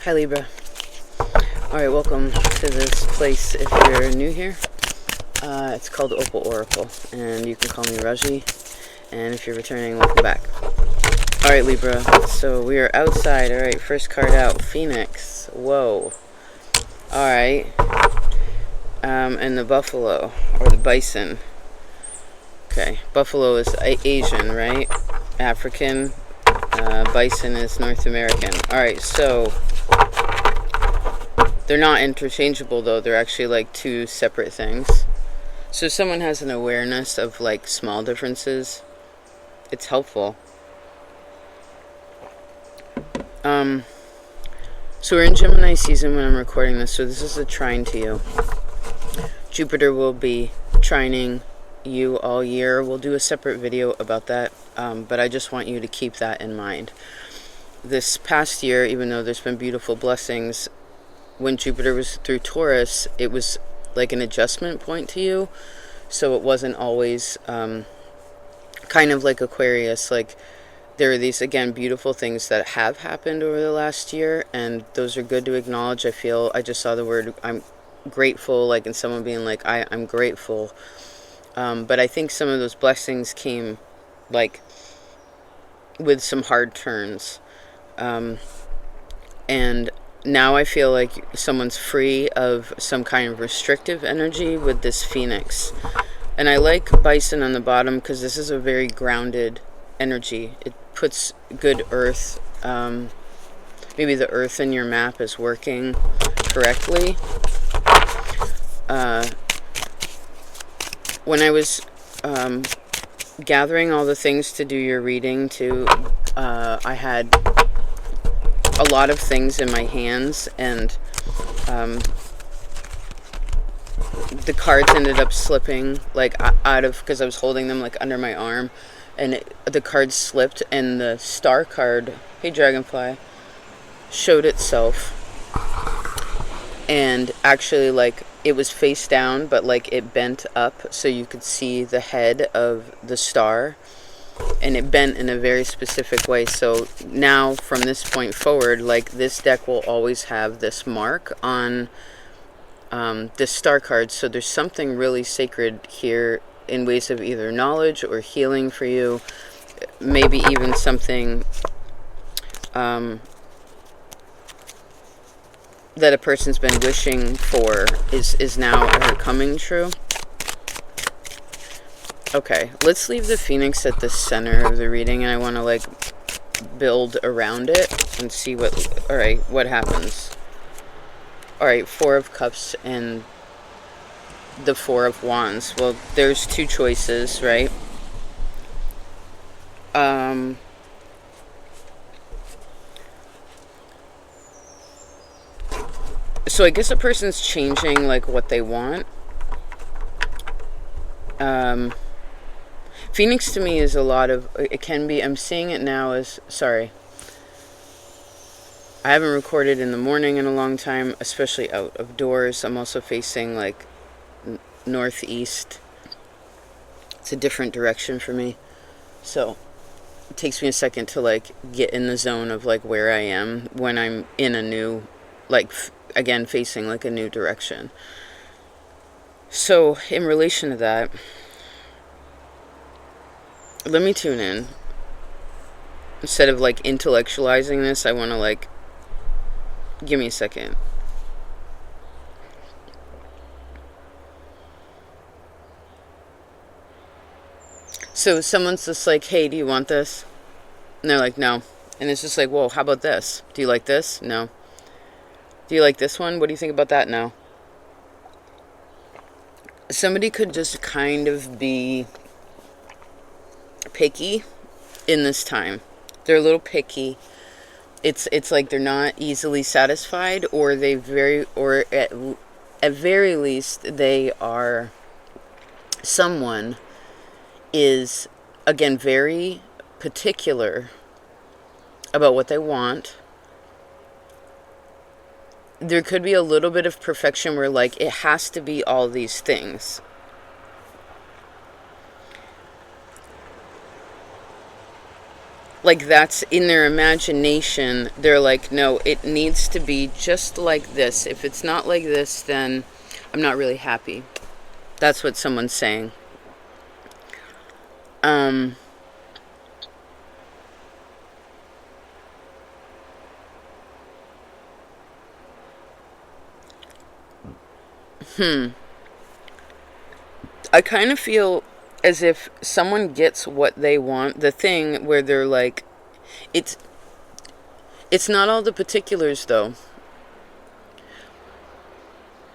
Hi Libra. Alright, welcome to this place if you're new here. It's called Opal Oracle, and you can call me Raji. And if you're returning, welcome back. Alright Libra, so we are outside. Alright, first card out, Phoenix. Whoa. Alright. And the buffalo, or the bison. Okay, buffalo is Asian, right? African. Bison is North American. Alright, so they're not interchangeable though. They're actually like two separate things. So if someone has an awareness of like small differences, it's helpful. So we're in Gemini season when I'm recording this, so this is a trine to you. Jupiter will be trining you all year. We'll do a separate video about that, but I just want you to keep that in mind. This past year, even though there's been beautiful blessings, when Jupiter was through Taurus, it was like an adjustment point to you. So it wasn't always kind of like Aquarius. Like there are these, again, beautiful things that have happened over the last year, and those are good to acknowledge. I just saw the word I'm grateful, like, and someone being like, I'm grateful. But I think some of those blessings came like with some hard turns. And now I feel like someone's free of some kind of restrictive energy with this Phoenix. And I like bison on the bottom because this is a very grounded energy. It puts good earth. Maybe the earth in your map is working correctly. When I was gathering all the things to do your reading too, I had a lot of things in my hands, and the cards ended up slipping like out of, because I was holding them like under my arm, and the cards slipped, and the star card, hey Dragonfly, showed itself, and actually like it was face down, but like it bent up so you could see the head of the star, and it bent in a very specific way. So now from this point forward, like this deck will always have this mark on this star card. So there's something really sacred here in ways of either knowledge or healing for you. Maybe even something that a person's been wishing for is now coming true. Okay, let's leave the Phoenix at the center of the reading, and I want to like build around it and see what happens. Alright, Four of Cups and the Four of Wands. Well, there's two choices, right? So I guess a person's changing like what they want. Phoenix to me is a lot of, it can be, I'm seeing it now as, sorry, I haven't recorded in the morning in a long time, especially out of doors. I'm also facing like northeast. It's a different direction for me, so it takes me a second to like get in the zone of like where I am when I'm in a new, like again facing like a new direction. So in relation to that, let me tune in. Instead of like intellectualizing this, I want to like, give me a second. So someone's just like, hey, do you want this? And they're like, no. And it's just like, whoa, how about this? Do you like this? No. Do you like this one? What do you think about that? No. Somebody could just kind of be picky in this time. They're a little picky. It's like they're not easily satisfied, or at very least they are, someone is again very particular about what they want. There could be a little bit of perfection where like it has to be all these things. like that's in their imagination. They're like, no, it needs to be just like this. If it's not like this, then I'm not really happy. That's what someone's saying. I kind of feel as if someone gets what they want, the thing where they're like, it's not all the particulars though.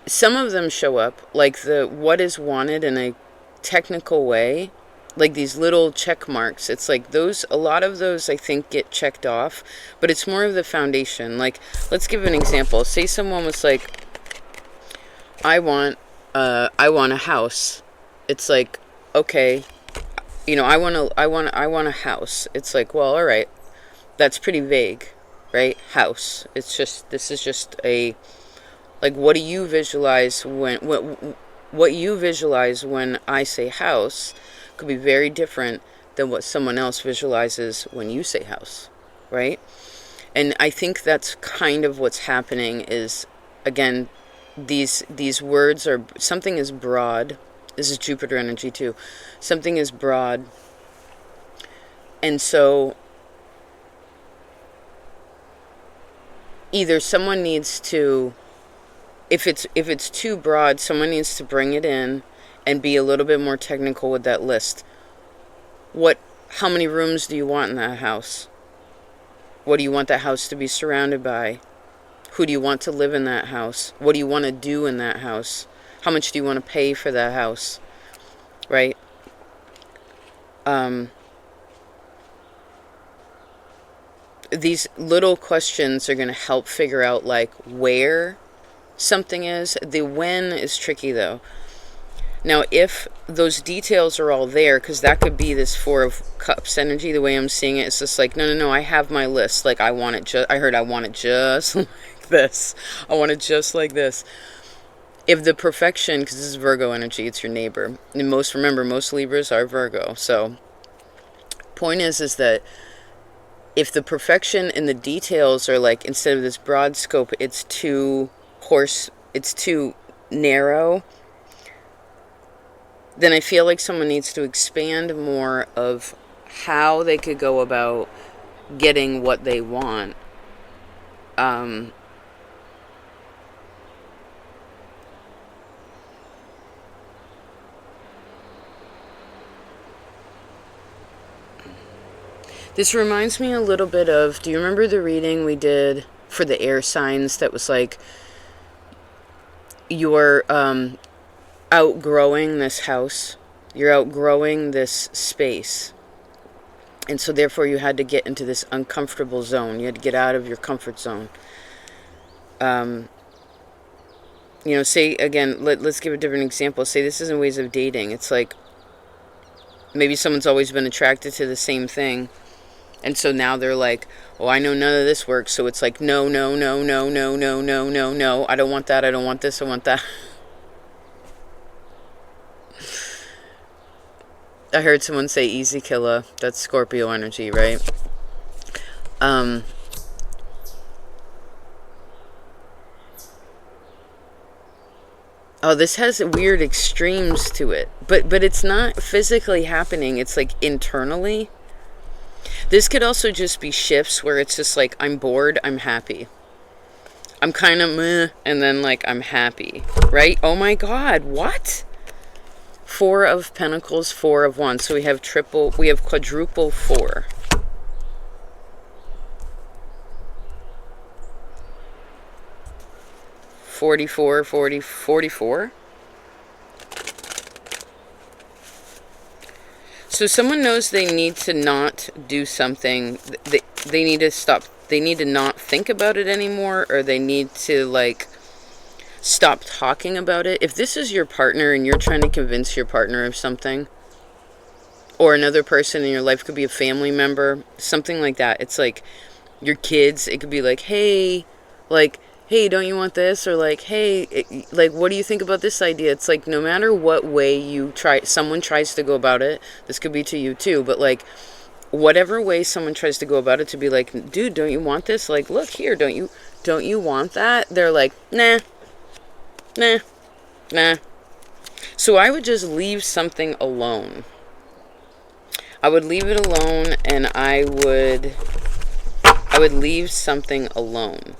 Some of them show up, like the what is wanted in a technical way, like these little check marks. It's like those, a lot of those I think get checked off, but it's more of the foundation. Like, let's give an example. Say someone was like, I want a house. It's like, okay, I want a house. It's like, well, all right, that's pretty vague, right? House. It's just, this is just a, like, what do you visualize what you visualize when I say house could be very different than what someone else visualizes when you say house, right? And I think that's kind of what's happening is, again, these words are, something is broad. This is Jupiter energy too. Something is broad. And so either someone needs to, if it's too broad, someone needs to bring it in and be a little bit more technical with that list. How many rooms do you want in that house? What do you want that house to be surrounded by? Who do you want to live in that house? What do you want to do in that house? How much do you want to pay for that house? Right? These little questions are going to help figure out like where something is. The when is tricky though. Now, if those details are all there, because that could be this Four of Cups energy, the way I'm seeing it, it's just like, no, I have my list. Like, I want it just, I heard I want it just like this. I want it just like this. If the perfection, because this is Virgo energy, it's your neighbor. And most Libras are Virgo. So, point is that if the perfection and the details are like, instead of this broad scope, it's too narrow, then I feel like someone needs to expand more of how they could go about getting what they want. This reminds me a little bit of, do you remember the reading we did for the air signs that was like, you're outgrowing this house, you're outgrowing this space, and so therefore you had to get into this uncomfortable zone. You had to get out of your comfort zone. Say again, let's give a different example. Say this is in ways of dating. It's like maybe someone's always been attracted to the same thing, and so now they're like, oh, I know none of this works, so it's like, no, I don't want that, I don't want this, I want that. I heard someone say easy killer. That's Scorpio energy, right? Oh, this has weird extremes to it. But it's not physically happening. It's like internally. This could also just be shifts where it's just like, I'm bored, I'm happy. I'm kind of meh, and then like, I'm happy. Right? Oh my God, what? Four of Pentacles, Four of Wands. So we have quadruple four. $44. So someone knows they need to not do something. They need to stop. They need to not think about it anymore, or they need to like stop talking about it. If this is your partner and you're trying to convince your partner of something, or another person in your life, could be a family member, something like that. It's like your kids. It could be like, hey, don't you want this? Or like, hey, what do you think about this idea? It's like, no matter what way someone tries to go about it, this could be to you too, but like, whatever way someone tries to go about it, to be like, dude, don't you want this? Like, look here, don't you want that? They're like, nah, nah, nah. So I would just leave something alone. I would leave it alone, and I would leave something alone.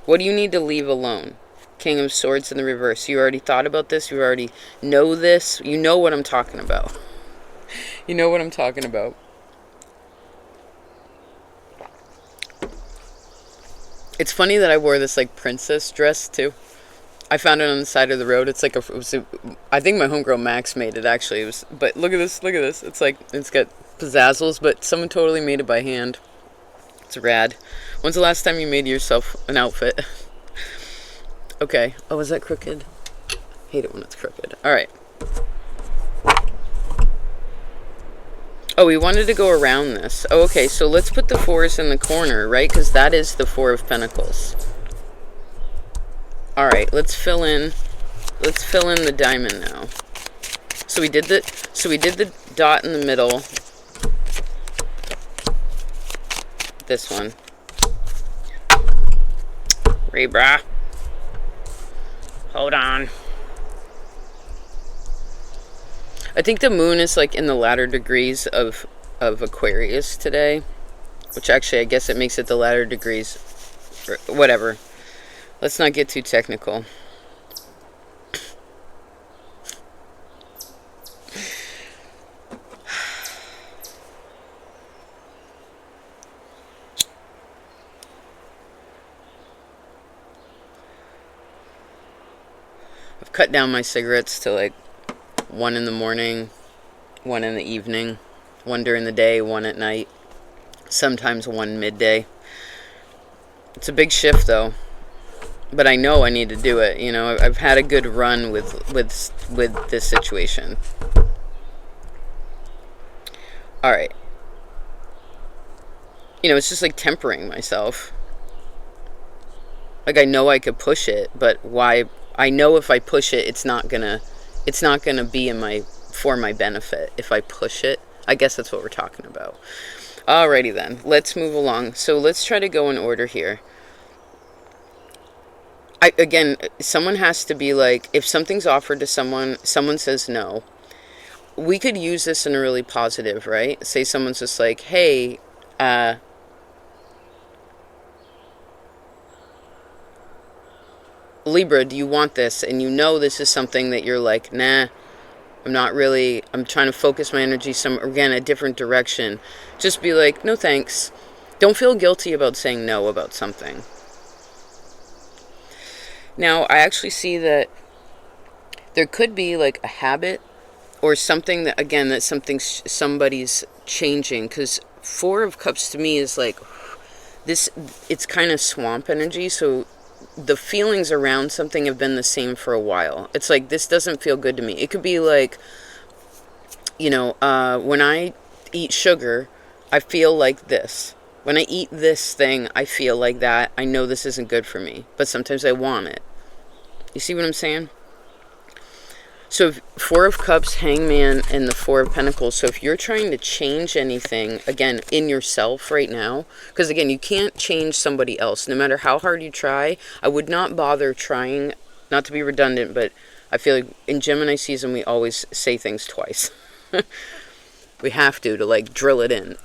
What do you need to leave alone? King of Swords in the reverse. You already thought about this. You already know this. You know what I'm talking about. You know what I'm talking about. It's funny that I wore this like princess dress too. I found it on the side of the road. It's like I think my homegirl Max made it actually. It was, but look at this, look at this. It's like, it's got pizzazzles, but someone totally made it by hand. It's rad. When's the last time you made yourself an outfit? Okay. Oh, is that crooked? Hate it when it's crooked. All right. Oh, we wanted to go around this. Oh, okay, so let's put the fours in the corner, right? Because that is the Four of Pentacles. All right, let's fill in the diamond now. So we did the dot in the middle. This one. Libra. Hold on. I think the moon is like in the latter degrees of Aquarius today, which actually I guess it makes it the latter degrees, or whatever. Let's not get too technical. I've cut down my cigarettes to like 1 in the morning, 1 in the evening, 1 during the day, 1 at night, sometimes 1 midday. It's a big shift though, but I know I need to do it. You know, I've had a good run with this situation. All right. You know, it's just like tempering myself. Like, I know I could push it, but why? I know if I push it, it's not gonna be for my benefit if I push it. I guess that's what we're talking about. Alrighty then, let's move along. So let's try to go in order here. Again, someone has to be like, if something's offered to someone says no. We could use this in a really positive, right? Say someone's just like, hey, Libra, do you want this? And you know this is something that you're like, nah, I'm trying to focus my energy a different direction. Just be like, no thanks. Don't feel guilty about saying no about something. Now, I actually see that there could be like a habit or something that, again, that somebody's changing. Because 4 of Cups to me is like this, it's kind of swamp energy. So the feelings around something have been the same for a while. It's like, this doesn't feel good to me. It could be like, you know, when I eat sugar, I feel like this. When I eat this thing, I feel like that. I know this isn't good for me, but sometimes I want it. You see what I'm saying? So 4 of Cups, Hangman, and the 4 of Pentacles. So if you're trying to change anything, again, in yourself right now, because again, you can't change somebody else. No matter how hard you try, I would not bother trying, not to be redundant, but I feel like in Gemini season, we always say things twice. We have to like drill it in.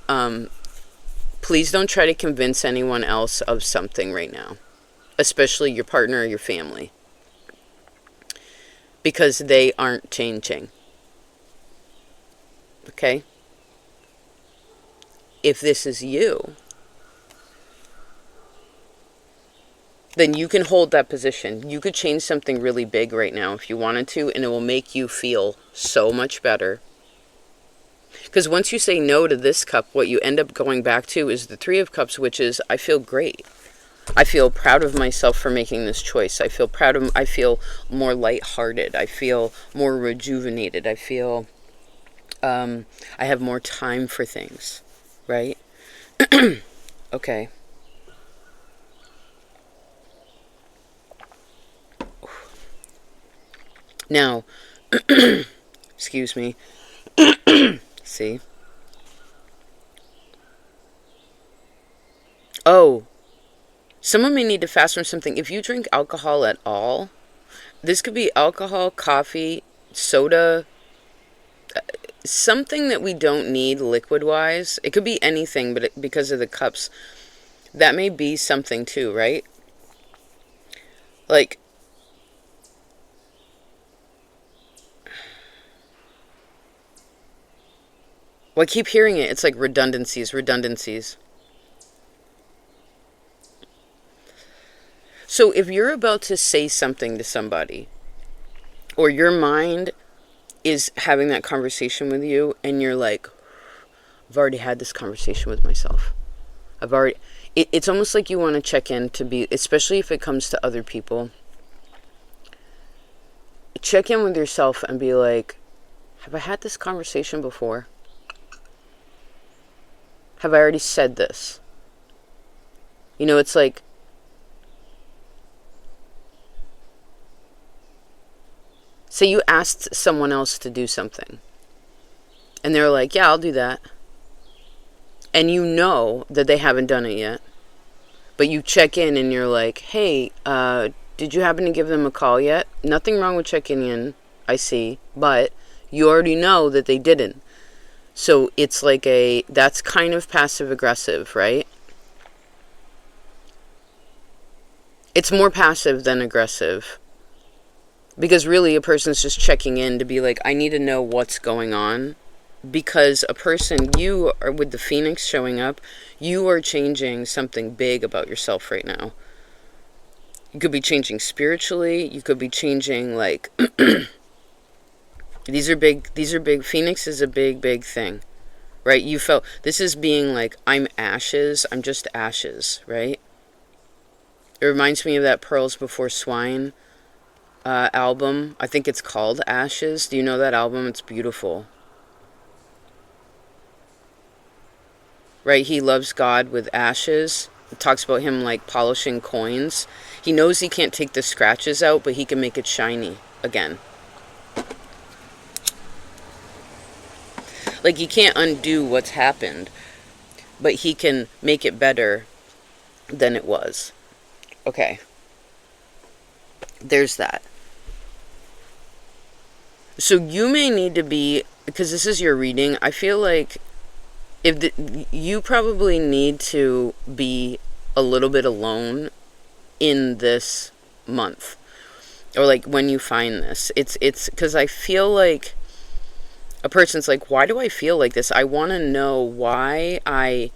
Please don't try to convince anyone else of something right now, especially your partner or your family, because they aren't changing. Okay? If this is you, then you can hold that position. You could change something really big right now if you wanted to, and it will make you feel so much better. Because once you say no to this cup, what you end up going back to is the 3 of Cups, which is, I feel great. I feel proud of myself for making this choice. I feel more lighthearted. I feel more rejuvenated. I feel I have more time for things, right? Okay. Now, excuse me. See? Oh, someone may need to fast from something. If you drink alcohol at all, this could be alcohol, coffee, soda, something that we don't need liquid-wise. It could be anything, but because of the cups, that may be something too, right? Like, well, I keep hearing it. It's like redundancies, redundancies. So if you're about to say something to somebody, or your mind is having that conversation with you, and you're like, I've already had this conversation with myself. It's almost like you want to check in to be, especially if it comes to other people, check in with yourself and be like, have I had this conversation before? Have I already said this? You know, it's like, say you asked someone else to do something, and they're like, yeah, I'll do that. And you know that they haven't done it yet. But you check in and you're like, hey, did you happen to give them a call yet? Nothing wrong with checking in, I see. But you already know that they didn't. So it's like that's kind of passive aggressive, right? It's more passive than aggressive. Because really a person's just checking in to be like, I need to know what's going on. Because a person, you are with the Phoenix showing up, you are changing something big about yourself right now. You could be changing spiritually. You could be changing, like, these are big. Phoenix is a big, big thing, right? You felt, this is being like, I'm ashes. I'm just ashes, right? It reminds me of that Pearls Before Swine album. I think it's called Ashes. Do you know that album? It's beautiful. Right? He loves God with ashes. It talks about him like polishing coins. He knows he can't take the scratches out, but he can make it shiny again. Like, he can't undo what's happened, but he can make it better than it was. Okay. There's that. So you may need to be, because this is your reading, I feel like you probably need to be a little bit alone in this month, or like when you find this, it's because I feel like a person's like, why do I feel like this? I want to know why I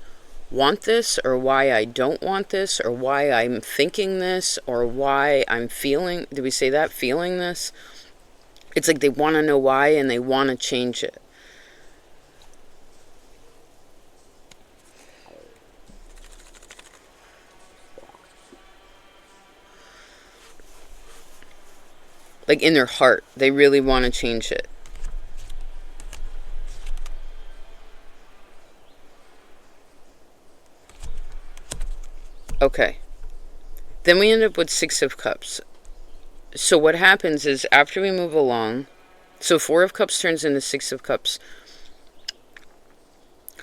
want this, or why I don't want this, or why I'm thinking this, or why I'm feeling, do we say that, feeling this? It's like they want to know why, and they want to change it. Like, in their heart, they really want to change it. Okay. Then we end up with Six of Cups. So what happens is, after we move along, so Four of Cups turns into Six of Cups.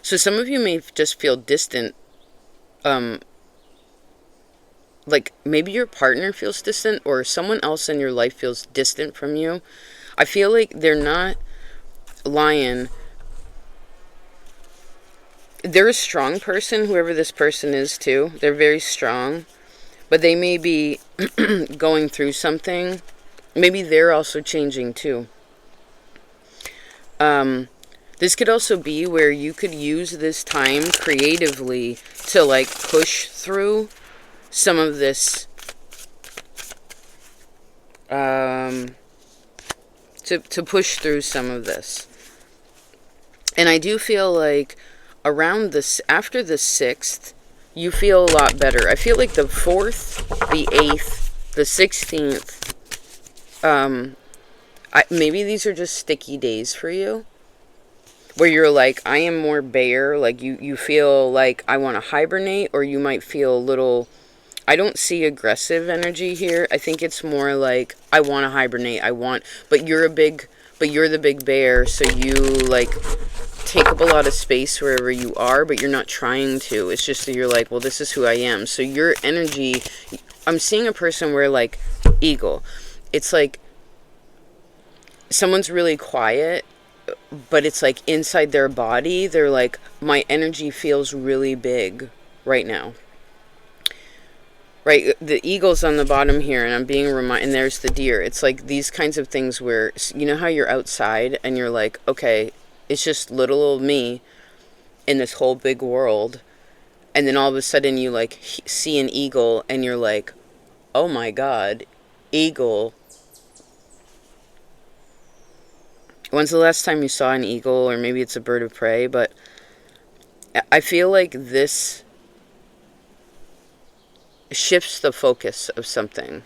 So some of you may just feel distant. Like, maybe your partner feels distant, or someone else in your life feels distant from you. I feel like they're not lying. They're a strong person, whoever this person is too. They're very strong. But they may be going through something. Maybe they're also changing too. This could also be where you could use this time creatively to, like, push through some of this, to push through some of this. And I do feel like around this, after the 6th, you feel a lot better. I feel like the 4th, the 8th, the 16th, maybe these are just sticky days for you, where you're like, I am more bare, like you feel like I want to hibernate, or you might feel a little, I don't see aggressive energy here. I think it's more like, I want to hibernate, but you're the big bear, so you, like, take up a lot of space wherever you are, but you're not trying to. It's just that you're like, well, this is who I am. So your energy, I'm seeing a person where, like, eagle, it's like someone's really quiet, but it's like inside their body, they're like, my energy feels really big right now. Right, the eagle's on the bottom here, and I'm being reminded, and there's the deer. It's like these kinds of things where, you know how you're outside and you're like, okay, it's just little old me in this whole big world, and then all of a sudden you like see an eagle and you're like, oh my god, eagle. When's the last time you saw an eagle? Or maybe it's a bird of prey, but I feel like this shifts the focus of something.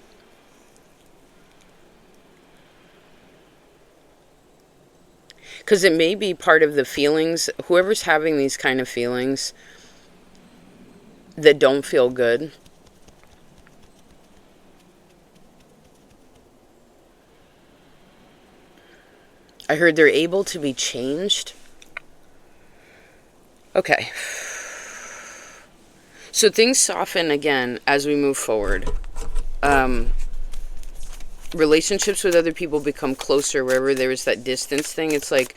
Because it may be part of the feelings, whoever's having these kind of feelings that don't feel good. I heard they're able to be changed. Okay. So things soften again as we move forward. Relationships with other people become closer wherever there is that distance thing. It's like,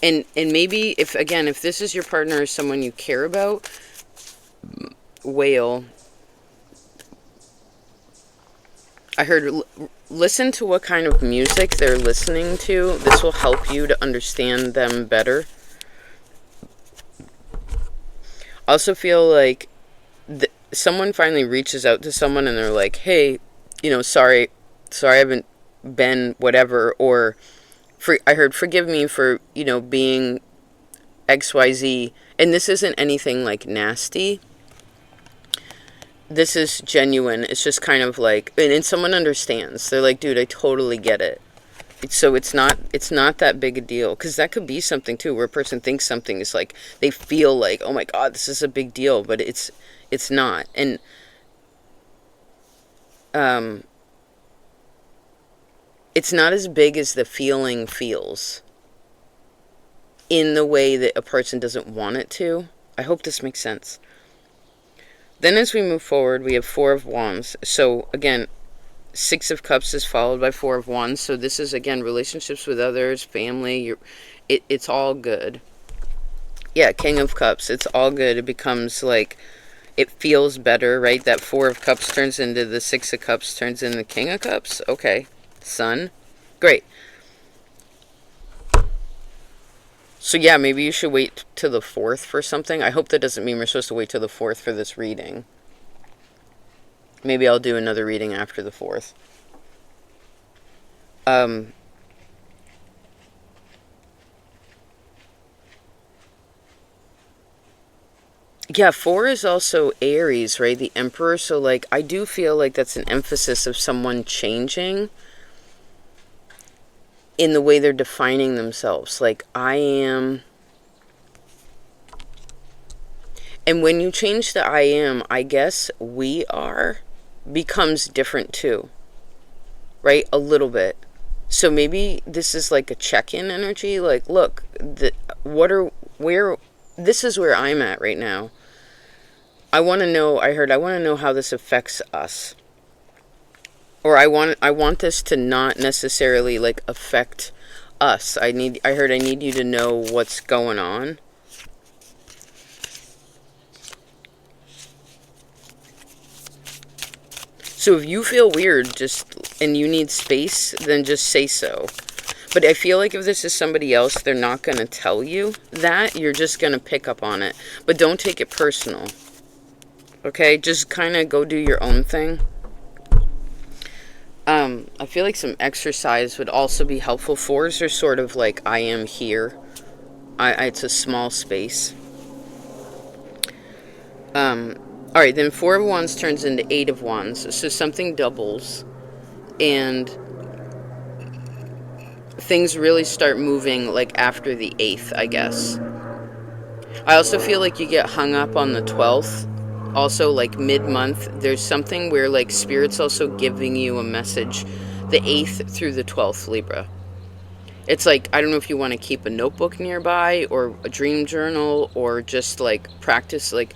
and maybe if this is your partner or someone you care about, whale, I heard listen to what kind of music they're listening to. This will help you to understand them better. I also feel like someone finally reaches out to someone and they're like, hey, sorry I haven't been whatever, or I heard forgive me for, being XYZ. And this isn't anything like nasty. This is genuine. It's just kind of like, and someone understands. They're like, dude, I totally get it. So it's not that big a deal, because that could be something too, where a person thinks something is like, they feel like, oh my god, this is a big deal, but it's not. And it's not as big as the feeling feels in the way that a person doesn't want it to. I hope this makes sense. Then as we move forward, we have Four of Wands. So again, Six of Cups is followed by Four of Wands. So this is, again, relationships with others, family. It's all good. Yeah, King of Cups. It's all good. It becomes like, it feels better, right? That Four of Cups turns into the Six of Cups, turns into the King of Cups. Okay. Sun. Great. So yeah, maybe you should wait to the 4th for something. I hope that doesn't mean we're supposed to wait till the 4th for this reading. Maybe I'll do another reading after the 4th. Yeah, 4 is also Aries, right? The Emperor. So, like, I do feel like that's an emphasis of someone changing in the way they're defining themselves. Like, I am. And when you change the I am, I guess we are becomes different too. Right? A little bit. So maybe this is like a check-in energy. Like, look, this is where I'm at right now. I want to know how this affects us. Or I want this to not necessarily like affect us. I need you to know what's going on. So if you feel weird and you need space, then just say so. But I feel like if this is somebody else, they're not going to tell you that. You're just going to pick up on it. But don't take it personal. Okay? Just kind of go do your own thing. I feel like some exercise would also be helpful. 4s are sort of like, I am here. It's a small space. Alright, then 4 of Wands turns into 8 of Wands. So something doubles. And things really start moving like after the 8th, I guess. I also feel like you get hung up on the 12th. Also, like mid-month, there's something where like Spirit's also giving you a message. The 8th through the 12th, Libra. It's like, I don't know if you want to keep a notebook nearby or a dream journal, or just like practice like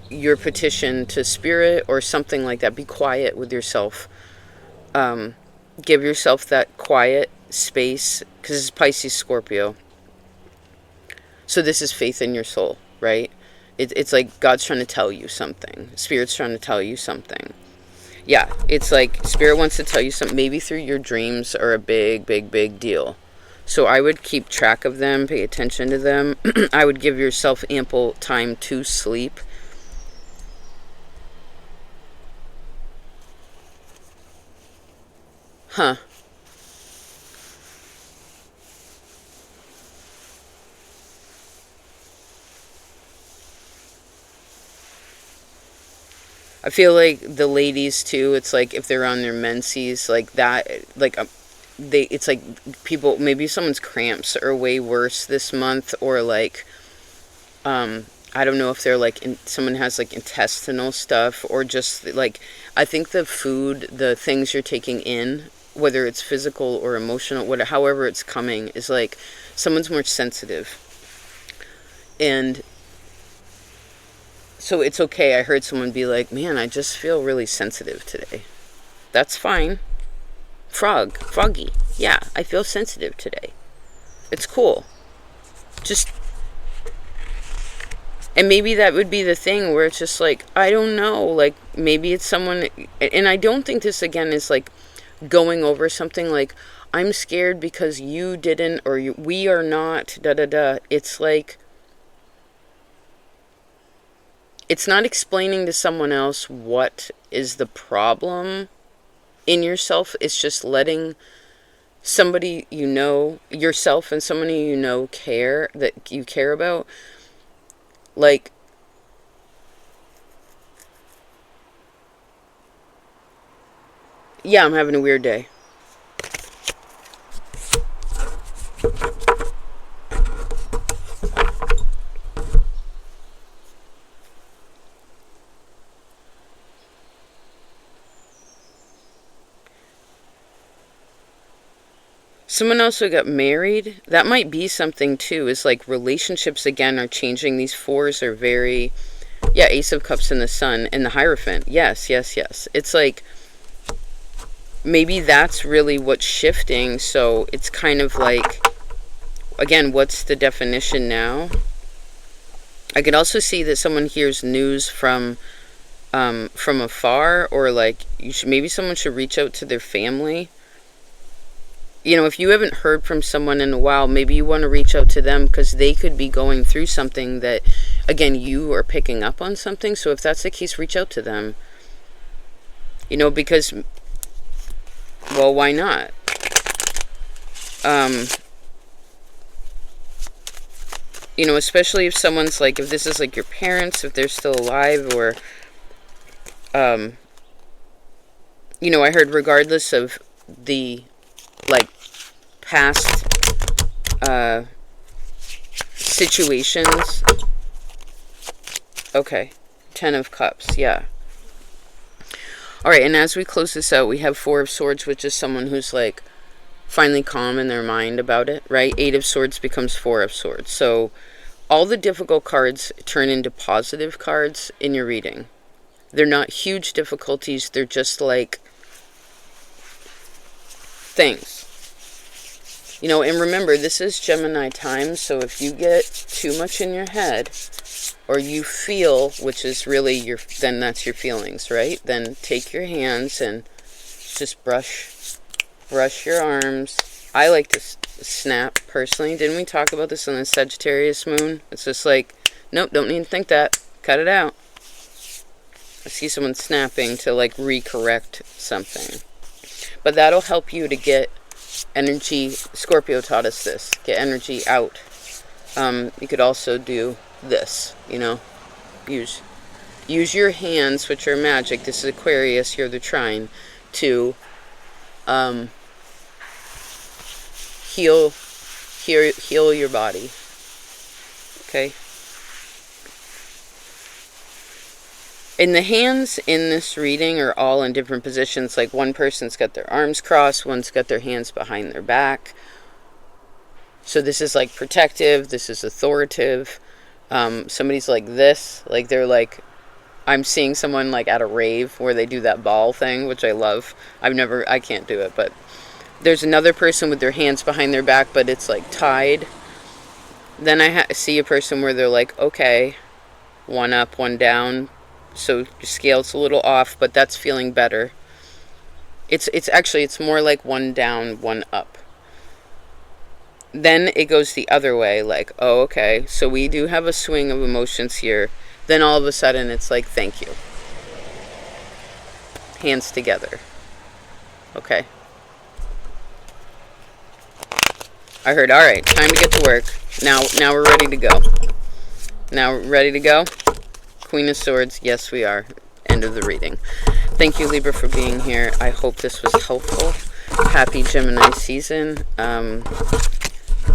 your petition to spirit or something like that. Be quiet with yourself. Give yourself that quiet space, because it's Pisces Scorpio. So this is faith in your soul, right? It's like God's trying to tell you something. Spirit's trying to tell you something. Yeah, it's like Spirit wants to tell you something. Maybe through your dreams are a big, big, big deal. So I would keep track of them, pay attention to them. I would give yourself ample time to sleep. Huh. I feel like the ladies too, it's like if they're on their menses, like that, like it's like people, maybe someone's cramps are way worse this month, or like, I don't know if they're like, someone has like intestinal stuff, or just like, I think the food, the things you're taking in, whether it's physical or emotional, whatever, however it's coming, is like someone's more sensitive. And so it's okay. I heard someone be like, man, I just feel really sensitive today. That's fine. Froggy. Yeah, I feel sensitive today. It's cool. Just, and maybe that would be the thing where it's just like, I don't know, like maybe it's someone, and I don't think this again is like going over something like, I'm scared because you didn't, or we are not, da da da. It's like, it's not explaining to someone else what is the problem in yourself. It's just letting somebody you know, yourself and somebody you know care, that you care about, like, yeah, I'm having a weird day. Someone also got married. That might be something too, is like relationships again are changing. These fours are very, yeah, Ace of Cups and the Sun and the Hierophant. Yes, yes, yes. It's like, maybe that's really what's shifting. So it's kind of like, again, what's the definition now? I could also see that someone hears news from afar, or like maybe someone should reach out to their family. You know, if you haven't heard from someone in a while, maybe you want to reach out to them, because they could be going through something that, again, you are picking up on something. So if that's the case, reach out to them. You know, because, well, why not? You know, especially if someone's like, if this is like your parents, if they're still alive, or, you know, I heard regardless of the, like, past situations. Okay, 10 of Cups, yeah. All right, and as we close this out, we have 4 of Swords, which is someone who's like finally calm in their mind about it, right? 8 of Swords becomes 4 of Swords. So all the difficult cards turn into positive cards in your reading. They're not huge difficulties. They're just like things. You know, and remember, this is Gemini time, so if you get too much in your head, or you feel, which is really your, then that's your feelings, right? Then take your hands and just brush your arms. I like to snap, personally. Didn't we talk about this on the Sagittarius moon? It's just like, nope, don't need to think that. Cut it out. I see someone snapping to like recorrect something. But that'll help you to get energy. Scorpio taught us this. Get energy out. You could also do this, you know. Use your hands, which are magic. This is Aquarius, you're the trine, to heal your body. Okay? And the hands in this reading are all in different positions. Like one person's got their arms crossed, one's got their hands behind their back. So this is like protective, this is authoritative. Somebody's like this, like they're like, I'm seeing someone like at a rave where they do that ball thing, which I love. I can't do it, but there's another person with their hands behind their back, but it's like tied. Then I see a person where they're like, okay, one up, one down. So your scale's a little off, but that's feeling better. It's actually, it's more like one down, one up. Then it goes the other way, like, oh, okay, so we do have a swing of emotions here. Then all of a sudden it's like, thank you. Hands together. Okay. I heard, all right, time to get to work. Now we're ready to go. Now ready to go? Queen of Swords, yes we are. End of the reading. Thank you, Libra, for being here. I hope this was helpful. Happy Gemini season.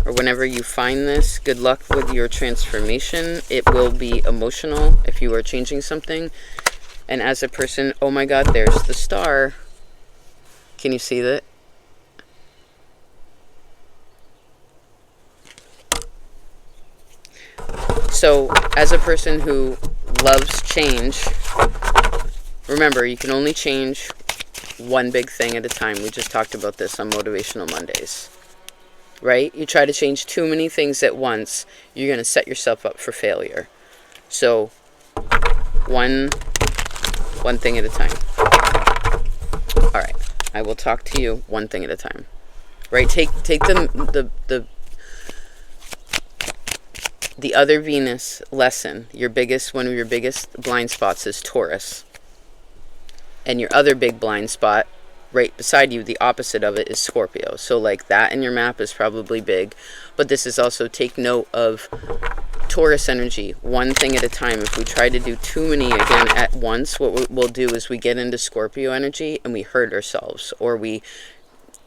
Or whenever you find this, good luck with your transformation. It will be emotional if you are changing something. And as a person, oh my God, there's the star. Can you see that? So, as a person who loves change, remember, you can only change one big thing at a time. We just talked about this on Motivational Mondays. Right? You try to change too many things at once, you're going to set yourself up for failure. So, one thing at a time. All right. I will talk to you one thing at a time. Right? Take the other Venus lesson. One of your biggest blind spots is Taurus. And your other big blind spot right beside you, the opposite of it, is Scorpio. So like that in your map is probably big. But this is also, take note of Taurus energy, one thing at a time. If we try to do too many again at once, what we'll do is we get into Scorpio energy and we hurt ourselves, or we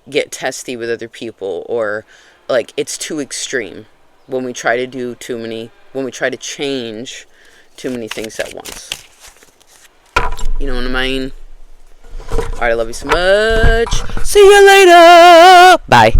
get testy with other people, or like it's too extreme when we try to do too many, when we try to change too many things at once. You know what I mean? Alright, I love you so much. See you later. Bye.